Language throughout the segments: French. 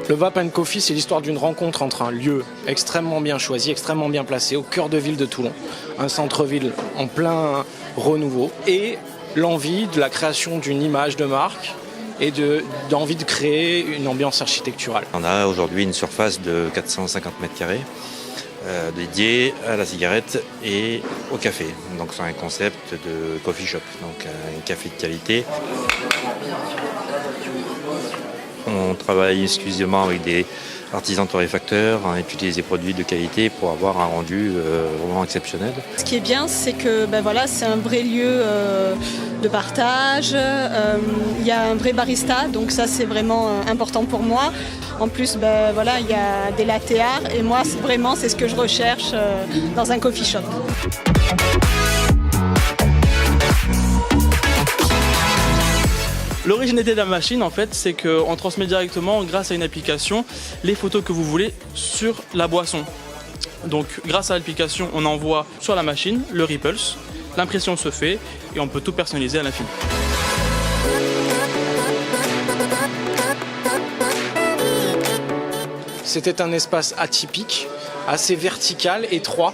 Le Vap & Coffee, c'est l'histoire d'une rencontre entre un lieu extrêmement bien choisi, extrêmement bien placé, au cœur de ville de Toulon, un centre-ville en plein renouveau, et l'envie de la création d'une image de marque et d'envie de créer une ambiance architecturale. On a aujourd'hui une surface de 450 m² dédiée à la cigarette et au café. Donc c'est un concept de coffee shop, donc un café de qualité. On travaille exclusivement avec des artisans torréfacteurs, on utilise des produits de qualité pour avoir un rendu vraiment exceptionnel. Ce qui est bien, c'est que c'est un vrai lieu de partage, il y a un vrai barista, donc ça c'est vraiment important pour moi. En plus, il y a des latte art et moi c'est ce que je recherche dans un coffee shop. L'originalité de la machine, en fait, c'est qu'on transmet directement, grâce à une application, les photos que vous voulez sur la boisson. Donc, grâce à l'application, on envoie sur la machine le Ripples, l'impression se fait et on peut tout personnaliser à l'infini. C'était un espace atypique, assez vertical, étroit.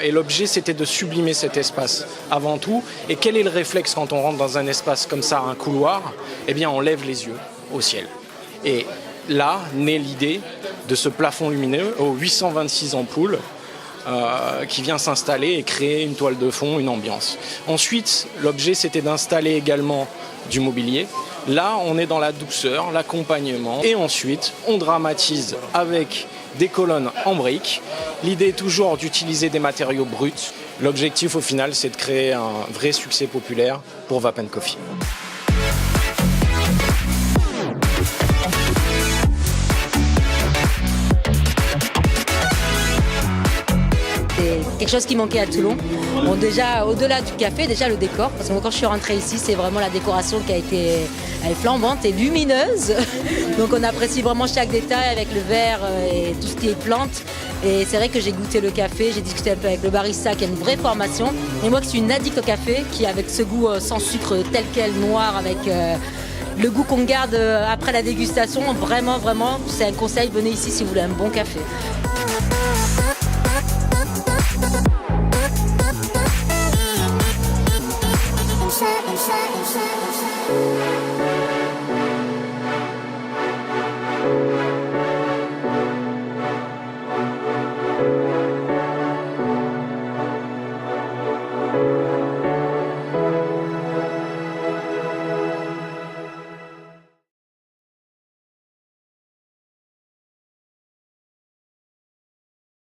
Et l'objet, c'était de sublimer cet espace avant tout. Et quel est le réflexe quand on rentre dans un espace comme ça, un couloir ? Eh bien, on lève les yeux au ciel. Et là, naît l'idée de ce plafond lumineux aux 826 ampoules qui vient s'installer et créer une toile de fond, une ambiance. Ensuite, l'objet, c'était d'installer également du mobilier. Là, on est dans la douceur, l'accompagnement. Et ensuite, on dramatise avec des colonnes en briques. L'idée est toujours d'utiliser des matériaux bruts. L'objectif au final, c'est de créer un vrai succès populaire pour Vap & Coffee. C'est quelque chose qui manquait à Toulon. Bon, déjà, au-delà du café, déjà le décor. Parce que quand je suis rentrée ici, c'est vraiment la décoration qui elle est flambante et lumineuse. Donc on apprécie vraiment chaque détail avec le verre et tout ce qui est plantes. Et c'est vrai que j'ai goûté le café, j'ai discuté un peu avec le barista qui a une vraie formation. Et moi qui suis une addict au café, qui avec ce goût sans sucre tel quel, noir, avec le goût qu'on garde après la dégustation, vraiment, c'est un conseil, venez ici si vous voulez un bon café.